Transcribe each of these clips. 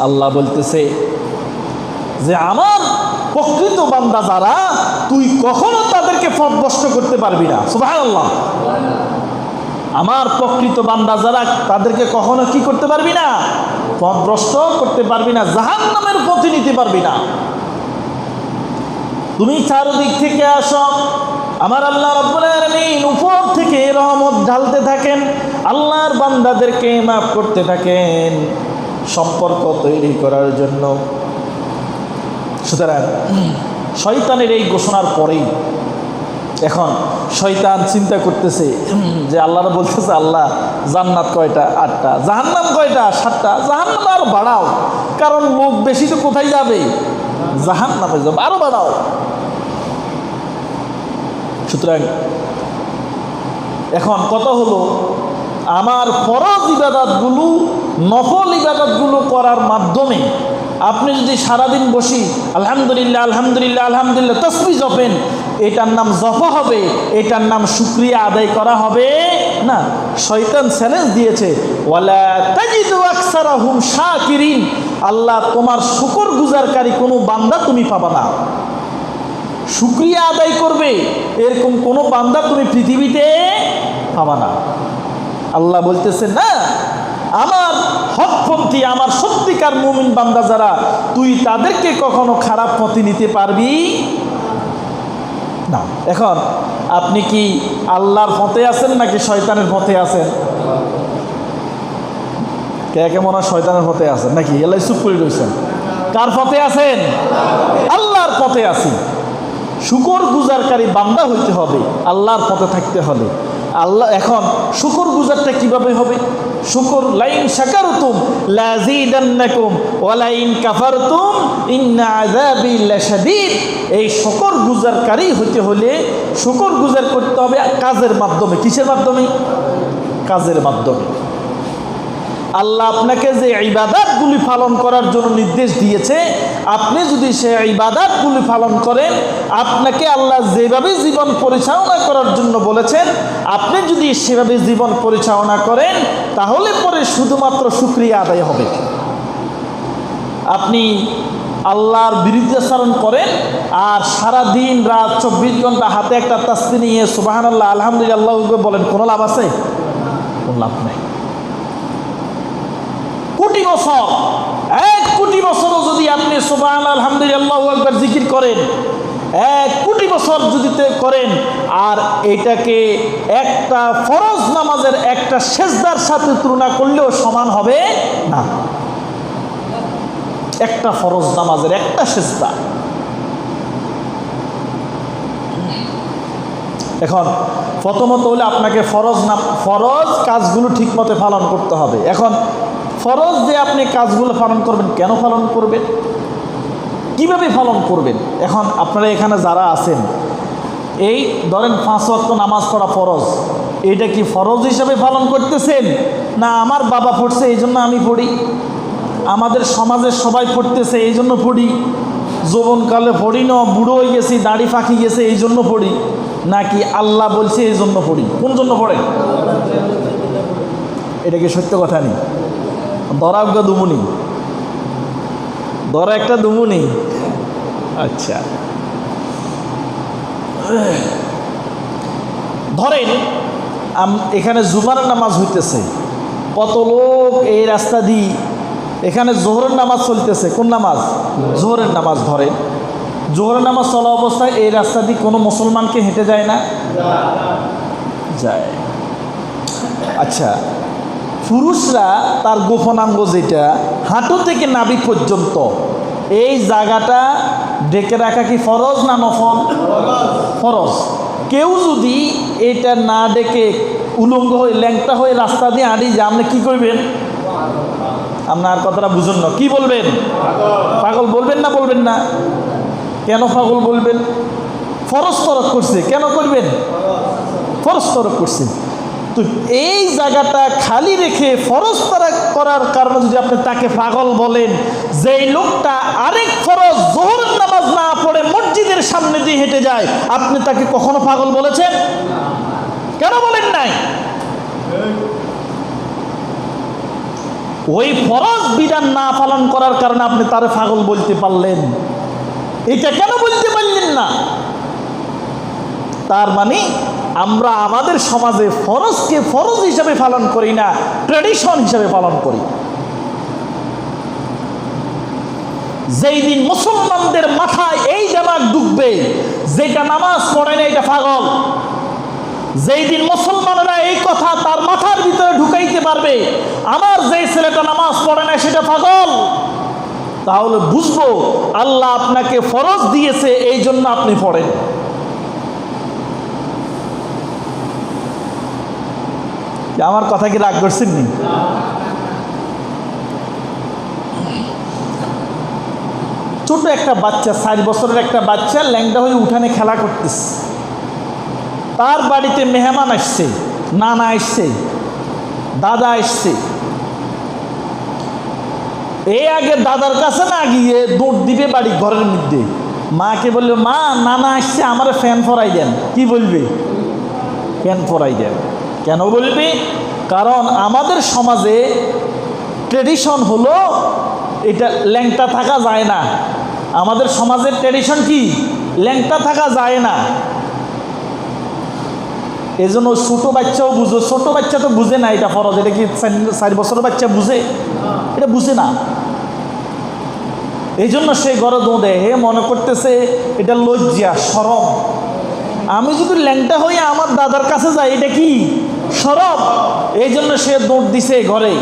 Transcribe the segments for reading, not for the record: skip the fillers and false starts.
আল্লাহ বলতেছে যে আমার প্রকৃত বান্দা যারা, তুই কখনো তাদেরকে পথভ্রষ্ট করতে পারবি না। সুবহানাল্লাহ। আমার প্রকৃত বান্দা যারা, তাদেরকে কখনো কি করতে পারবি না? পথভ্রষ্ট করতে পারবি না, জাহান্নামের পথে নিতে পারবি না। তুমি চারদিক থেকে আসো, আমার আল্লাহ রাব্বুল আলামিন উপর থেকে রহমত ঢালতে থাকেন, আল্লাহর বান্দাদেরকে মাফ করতে থাকেন সম্পর্ক তৈরি করার জন্য। সুতরাং শয়তানের এই ঘোষণার পরেই এখন শয়তান চিন্তা করতেছে যে আল্লাহরা বলতেছে, আল্লাহ জান্নাত কয়টা? 8টা। জাহান্নাম কয়টা? 7টা। জাহান্নাম আরো বাড়াও, কারণ লোক বেশি তো কোথায় যাবে? জাহান্নামে যাবে, আরো বাড়াও। সুতরাং এখন কথা হলো, আমার ফরজ ইবাদতগুলো, নফল ইবাদতগুলো করার মাধ্যমে আপনি যদি সারাদিন বসি আলহামদুলিল্লাহ আলহামদুলিল্লাহ আলহামদুলিল্লাহ তাসবিহ জপেন, এটার নাম জপা হবে, এটার নাম শুকরিয়া আদায় করা হবে না। শয়তান চ্যালেঞ্জ দিয়েছে, ওয়ালা তাজিদু আকসারাহুম শাকিরিন, আল্লাহ তোমার শুকর গুজারকারী কোনো বান্দা তুমি পাবা না। শুকরিয়া আদায় করবে এরকম কোনো বান্দা তুমি পৃথিবীতে পাবা না। আল্লাহ বলতেছে না, আমার হকপন্থী, আমার সত্যিকার মুমিন বান্দা যারা, তুই তাদেরকে কখনো খারাপ পথে নিতে পারবি না। এখন আপনি কি আল্লাহর পথে আছেন নাকি শয়তানের পথে আছেন? কে কে মনে হয় শয়তানের পথে আছেন নাকি? এলাই চুপ করে রয়েছেন। কার পথে আছেন? আল্লাহর পথে আছি। শুকর গুজারকারী বান্দা হইতে হবে, আল্লাহর পথে থাকতে হলে। আল্লাহ এখন শুকর গুজারটা কিভাবে হবে? শুকর, লাইন শাকারতুম লাযীদান্নাকুম ওয়া লাইন কাফারতুম ইন্না আযাবি লাশাদীদ। এই শুকর গুজারকারী হতে হলে শুকর গুজার করতে হবে কাজের মাধ্যমে। কিসের মাধ্যমে? কাজের মাধ্যমে। আল্লাহ আপনাকে যে ইবাদতগুলি পালন করার জন্য নির্দেশ দিয়েছে, আপনি যদি সে ইবাদতগুলি পালন করেন, আপনাকে আল্লাহ যেভাবে জীবন পরিচালনা করার জন্য বলেছেন, আপনি যদি সেভাবে জীবন পরিচালনা করেন, তাহলে পরে শুধুমাত্র শুকরিয়া আদায় হবে। আপনি আল্লাহর বিরুদ্ধাচরণ করেন আর সারা দিন রাত 24 ঘন্টা হাতে একটা তাসবিহ নিয়ে সুবহানাল্লাহ আলহামদুলিল্লাহ বলেন, কোনো লাভ আছে? কোনো লাভ নাই। কোটি বছর, 1 কোটি বছরও যদি আপনি সুবহানাল্লাহ আলহামদুলিল্লাহ আল্লাহু আকবার জিকির করেন, 1 কোটি বছর যদি করেন, আর এটাকে একটা ফরজ নামাজের একটা সেজদার সাথে তুলনা করলেও সমান হবে না। একটা ফরজ নামাজের একটা সেজদা। এখন প্রথমত হলে আপনাকে ফরজ কাজগুলো ঠিক মতো পালন করতে হবে। এখন ফরজ যে আপনি কাজগুলো পালন করবেন, কেন পালন করবেন, কিভাবে পালন করবেন? এখন আপনারা এখানে যারা আছেন, এই ধরেন 5 ওয়াক্ত নামাজ পড়া ফরজ, এটা কি ফরজ হিসাবে পালন করতেছেন, না আমার বাবা পড়ছে এই জন্য আমি পড়ি, আমাদের সমাজের সবাই পড়তেছে এই জন্য পড়ি, যৌবনকালে পড়ি না, বুড়ো হয়ে গেছি, দাড়ি ফাঁকি গেছে এই জন্য পড়ি, নাকি আল্লাহ বলছে এই জন্য পড়ি? কোন জন্য পড়েন? এটা কি সত্য কথা নেই? দরাবগা দুমুনি, দরা একটা দুমুনি। আচ্ছা, ধরেন এখানে জুমার নামাজ হইতেছে, কত লোক এই রাস্তা দিয়ে, এখানে জোহরের নামাজ চলতেছে। কোন নামাজ? জোহরের নামাজ। ধরেন জোহরের নামাজ চলা অবস্থায় এই রাস্তা দিয়ে কোনো মুসলমানকে হেঁটে যায় না? যায়। আচ্ছা, পুরুষরা তার গোপনাঙ্গ যেটা হাঁটু থেকে নাভি পর্যন্ত, এই জায়গাটা ঢেকে রাখা কি ফরজ না নফল? ফরজ। কেউ যদি এটা না ডেকে উলঙ্গ হয়ে ল্যাংটা হয়ে রাস্তা দিয়ে হাঁটি যে, আপনি কি করবেন? আপনার কথাটা বুঝুন না, কি বলবেন? পাগল বলবেন না? বলবেন না? কেন পাগল বলবেন? ফরজ তরক করছে। কেন করবেন? ফরজ তরক করছে। তো এই জায়গাটা খালি রেখে ফরজ তরক করার কারণে যদি আপনি তাকে পাগল বলেন, যেই লোকটা আরেক ফরজ জোহরের নামাজ না পড়ে মসজিদের সামনে দিয়ে হেঁটে যায়, আপনি তাকে কখনো পাগল বলেছেন? কেন বলেন নাই? ওই ফরজ বিধান না পালন করার কারণে আপনি তারে পাগল বলতে পারলেন, এটা কেন বলতে পারলেন না? তার মানে আমরা আমাদের সমাজে ফরজকে ফরজ হিসাবে পালন করি না, ট্র্যাডিশন হিসাবে পালন করি। যেই দিন মুসলমানদের মাথায় এই দিমাগ ঢুকবে যেটা নামাজ পড়ে না এটা পাগল, যেই দিন মুসলমানরা এই কথা তার মাথার ভিতরে ঢুকাইতে পারবে আমার যেই ছেলেটা নামাজ পড়ে না সেটা পাগল, তাহলে বুঝবো আল্লাহ আপনাকে ফরজ দিয়েছে এই জন্য আপনি পড়েন। আমার কথা কি রাগ করছেন নি? ছোট একটা বাচ্চা, 4 বছরের একটা বাচ্চা ল্যাংটা হয়ে উঠানে খেলা করতেছে, তার বাড়িতে মেহমান আসছে, নানা আসছে, দাদা আসছে। এই আগে দাদার কাছে না গিয়ে দৌড় দিবে বাড়ি ঘরের মধ্যে, মাকে বললো মা নানা আসছে আমার ফ্যান পরাই দেন। কি বলবে? ফ্যান পরাই দেন। কেন বলবে? কারণ আমাদের সমাজে ট্রেডিশন হলো এটা ল্যাংটা থাকা যায় না। আমাদের সমাজের ট্রেডিশন কি? ল্যাংটা থাকা যায় না। এই জন্য ছোটো বাচ্চাও বুঝো, ছোটো বাচ্চা তো বুঝে না এটা ফরজ। এটা কি 4 বছরের বাচ্চা বুঝে? এটা বুঝে না। এই জন্য সে ঘরে দৌড়ে, হে মনে করতেছে এটা লজ্জা, শরম। আমি যদি ল্যাংটা হয়ে আমার দাদার কাছে যাই এটা কি শরম? এই জন্য সে দৌড় দিছে ঘরে।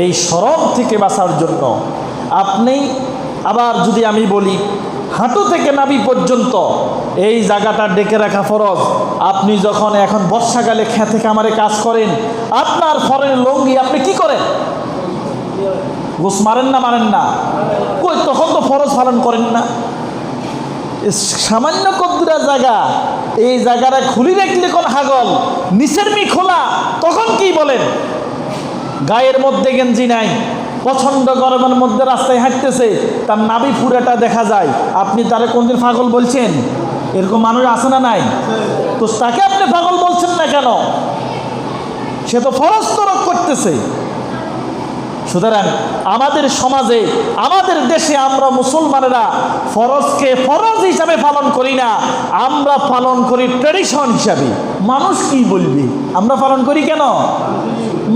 এই শরম থেকে বাঁচার জন্য আপনি আবার যদি আমি বলি হাঁটু থেকে নাভি পর্যন্ত এই জায়গাটা ডেকে রাখা ফরজ। আপনি যখন এখন বর্ষাকালে খেতে কামারে কাজ করেন, আপনার ফরের লুঙ্গি আপনি কি করেন? গোস মারেন না? মারেন না? কই তখন তো ফরজ পালন করেন না। সামান্য কদ্দুরা জায়গা, এই জায়গাটা খুলি রাখলে কোন হাগল, নিচের মি খোলা, তখন কি বলেন? গায়ের মধ্যে গেঞ্জি নাই, প্রচণ্ড গরমের মধ্যে রাস্তায় হাঁটতেছে, তার নাভি পুরাটা দেখা যায়, আপনি তারে কোনদিন পাগল বলছেন? এরকম মানুষ আছে না নাই? তো তাকে আপনি পাগল বলছেন না কেন? সে তো ফরজ তরক করতেছে। সুতরাং আমাদের সমাজে, আমাদের দেশে আমরা মুসলমানেরা ফরজকে ফরজ হিসাবে পালন করি না, আমরা পালন করি ট্র্যাডিশন হিসাবে। মানুষ কি বলবে? আমরা পালন করি কেন?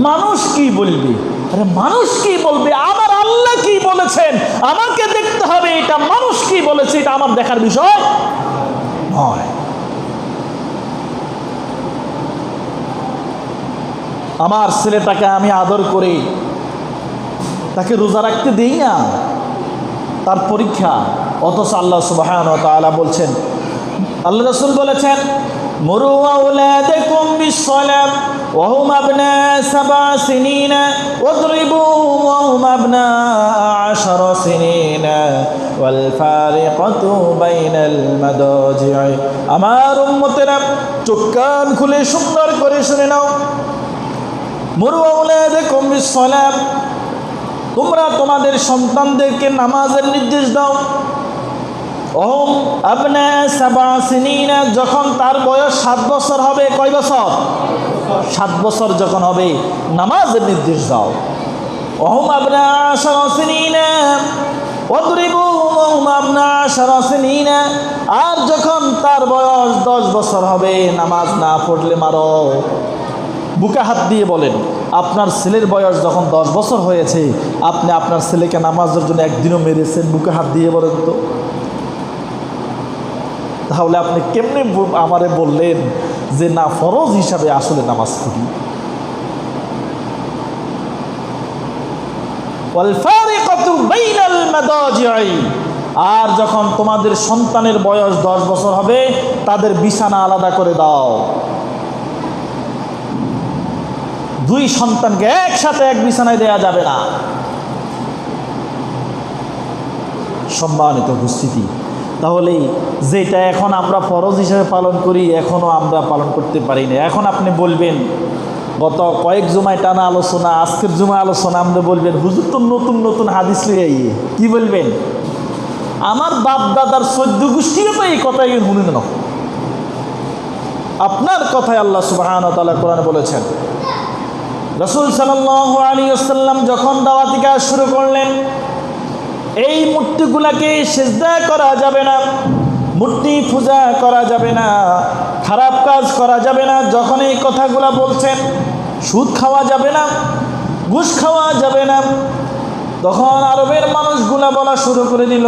মানুষ কি বলবে? আরে মানুষ কি বলবে? আমার আল্লাহ কি বলেছেন আমাকে দেখতে হবে, এটা মানুষ কি বলেছে এটা আমার দেখার বিষয় নয়। আমার ছেলেটাকে আমি আদর করে তাকে রোজা রাখতে দেই না, তার পরীক্ষা। অথচ আল্লাহ সুবহানাহু ওয়া তাআলা বলছেন, আল্লাহ রাসূল বলেছেন মুরু আওলাদাকুম বিসসালাত ওয়া হুম আবনা 7 সিনিন ওয়াদরিবুহুম ওয়া হুম আবনা 10 সিনিন ওয়াল ফারিকাতু বাইনাল মাদাজি'i। আমার উম্মতেরা চোখ কান খুলে সুন্দর করে শুনে নাও। মুরু আওলাদাকুম বিসসালাত, তোমরা তোমাদের সন্তানদেরকে নামাজের নির্দেশ দাও। ওহম আবনা 7 সিনিন, যখন তার বয়স 7 বছর হবে। কয় বছর? 7 বছর যখন হবে নামাজের নির্দেশ দাও। ওহম আবনা 10 সিনিন ওয়াদরিবুহুম ওহম আবনা 10 সিনিন, আর যখন তার বয়স 10 বছর হবে নামাজ না পড়লে মারো। বুকে হাত দিয়ে বলেন, আপনার ছেলের বয়স যখন 10 বছর হয়েছে, আপনি আপনার ছেলেকে নামাজের জন্য একদিনও মেরেছেন? বুকে হাত দিয়ে বলেন তো। তাহলে আপনি কেমনে আমারে বললেন যে না ফরজ হিসাবে আসলে নামাজ পড়ি? ওয়াল ফারিকাতু বাইনাল মাদাজি'i, আর যখন তোমাদের সন্তানের বয়স 10 বছর হবে তাদের বিছানা আলাদা করে দাও। 2 সন্তানকে একসাথে এক বিছানায় দেয়া যাবে না। সম্মানিত উপস্থিতি, তাহলে যেটা এখন আমরা ফরজ হিসেবে পালন করি এখনও আমরা পালন করতে পারি না। এখন আপনি বলবেন গত কয়েক জুমায় টানা আলোচনা, আজকের জুমায় আলোচনা, আমরা বলবেন হুজুর তো নতুন নতুন হাদিস লিয়ে আইয়ে। কি বলবেন? আমার বাপ দাদার 14 গোষ্ঠীও তো এই কথাই শুনেন না। আপনার কথায় আল্লাহ সুবহানাহু ওয়া তাআলা কোরআনে বলেছেন রাসূল সাল্লাল্লাহু আলাইহি ওয়াসাল্লাম যখন দাওয়াতি কাজ শুরু করলেন, এই মূর্তিগুলাকে সিজদা করা যাবে না, মূর্তি পূজা করা যাবে না, খারাপ কাজ করা যাবে না, যখন এই কথাগুলা বলছেন, সুদ খাওয়া যাবে না, ঘুষ খাওয়া যাবে না, তখন আরবের মানুষগুলা বলা শুরু করে দিল,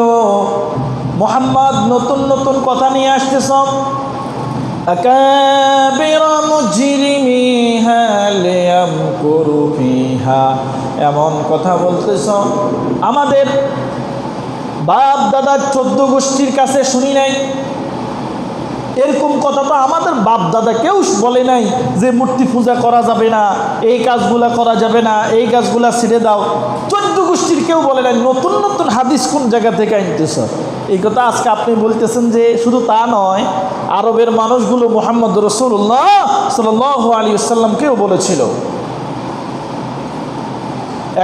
মুহাম্মদ নতুন নতুন কথা নিয়ে আসতেছ, আকাবিরা মুজরিমিহা লিয়ামকুরু ফিহা, এমন কথা বলতেছ আমাদের বাপ দাদার 14 গোষ্ঠীর কাছে শুনি নাই। এরকম কথা তো আমাদের বাপ দাদা কেউ বলে নাই যে মূর্তি পূজা করা যাবে না, এই কাজগুলা করা যাবে না, এই কাজগুলা ছেড়ে দাও। 14 গোষ্ঠীর কেউ বলে নাই। নতুন নতুন হাদিস কোন জায়গা থেকে আনতেছ? এই কথা আজকে আপনি বলতেছেন। যে শুধু তা নয়, আরবের মানুষগুলো মুহাম্মদ রাসূলুল্লাহ সাল্লাল্লাহু আলাইহি ওয়াসাল্লামকেও বলেছিল।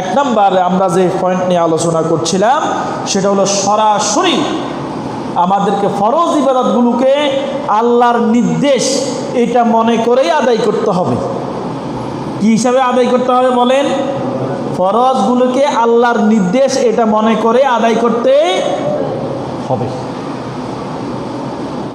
এক নম্বরে আমরা যে পয়েন্ট নিয়ে আলোচনা করছিলাম সেটা হলো সরাসরি আমাদেরকে ফরজ ইবাদতগুলোকে আল্লাহর নির্দেশ এটা মনে করেই আদায় করতে হবে। কি হিসাবে আদায় করতে হবে বলেন? ফরজগুলোকে আল্লাহর নির্দেশ এটা মনে করে আদায় করতে হবে।